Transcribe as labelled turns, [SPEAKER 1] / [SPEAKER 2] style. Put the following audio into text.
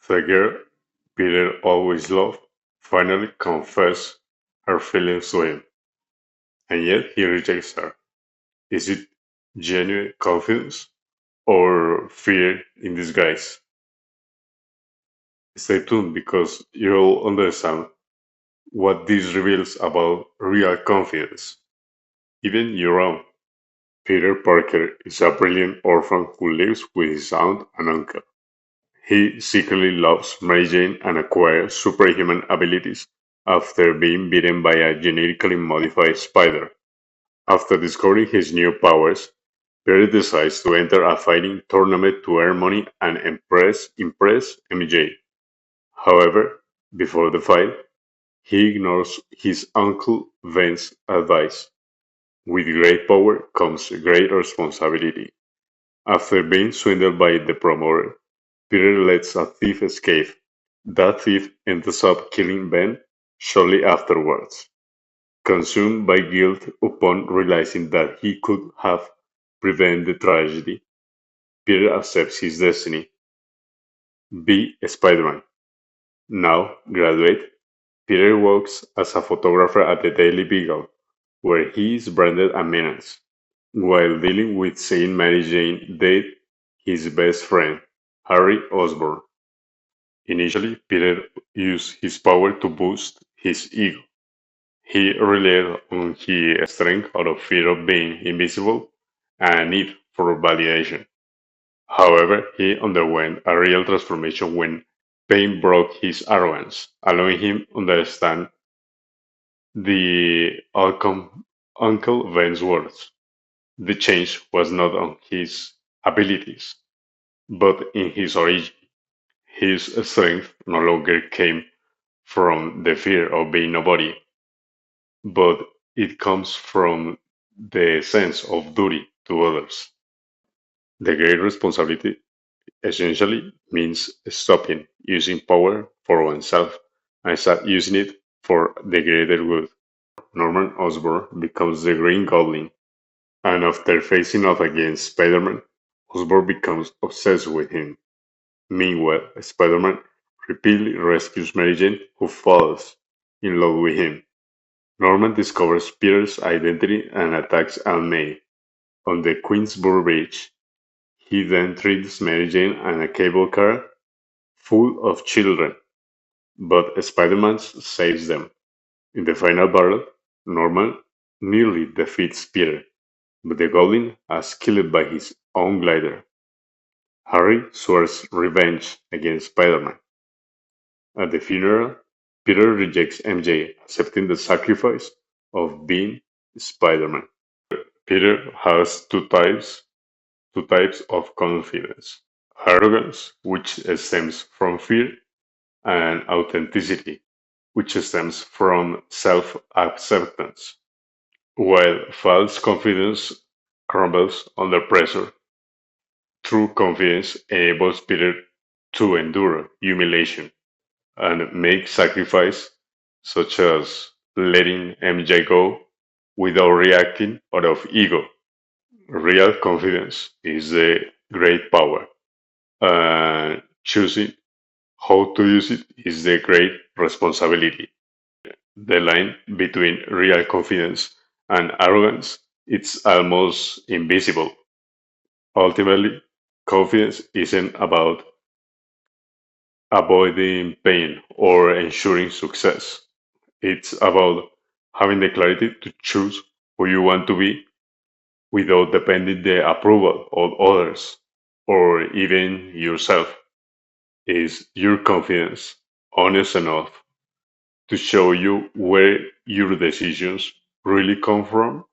[SPEAKER 1] The girl Peter always loved finally confessed her feelings to him, and yet he rejects her. Is it genuine confidence or fear in disguise? Stay tuned because you'll understand what this reveals about real confidence, even your own. Peter Parker is a brilliant orphan who lives with his aunt and uncle. He secretly loves Mary Jane and acquires superhuman abilities after being bitten by a genetically modified spider. After discovering his new powers, Peter decides to enter a fighting tournament to earn money and impress MJ. However, before the fight, he ignores his uncle Ben's advice. With great power comes great responsibility. After being swindled by the promoter, Peter lets a thief escape. That thief ends up killing Ben shortly afterwards. Consumed by guilt upon realizing that he could have prevented the tragedy, Peter accepts his destiny: be Spiderman. Now, graduate, Peter works as a photographer at the Daily Beagle, where he is branded a menace, while dealing with seeing Mary Jane date his best friend, Harry Osborn. Initially, Peter used his power to boost his ego. He relied on his strength out of fear of being invisible and a need for validation. However, he underwent a real transformation when pain broke his arrogance, allowing him to understand the Uncle Ben's words. The change was not on his abilities, but in his origin. His strength no longer came from the fear of being nobody, but it comes from the sense of duty to others. The great responsibility essentially means stopping using power for oneself and start using it for the greater good. Norman Osborn becomes the Green Goblin, and after facing off against Spider-Man, Osborn becomes obsessed with him. Meanwhile, Spider-Man repeatedly rescues Mary Jane, who falls in love with him. Norman discovers Peter's identity and attacks Aunt May on the Queensboro Bridge. He then treats Mary Jane and a cable car full of children, but Spider-Man saves them. In the final battle, Norman nearly defeats Peter, but the Goblin is killed by his own glider. Harry swears revenge against Spider-Man. At the funeral, Peter rejects MJ, accepting the sacrifice of being Spider-Man. Peter has two types of confidence: arrogance, which stems from fear, and authenticity, which stems from self-acceptance. While false confidence crumbles under pressure, true confidence enables Peter to endure humiliation and make sacrifice, such as letting MJ go without reacting out of ego. Real confidence is the great power, and choosing how to use it is the great responsibility. The line between real confidence and arrogance is almost invisible. Ultimately, confidence isn't about avoiding pain or ensuring success. It's about having the clarity to choose who you want to be without depending the approval of others or even yourself. Is your confidence honest enough to show you where your decisions really come from?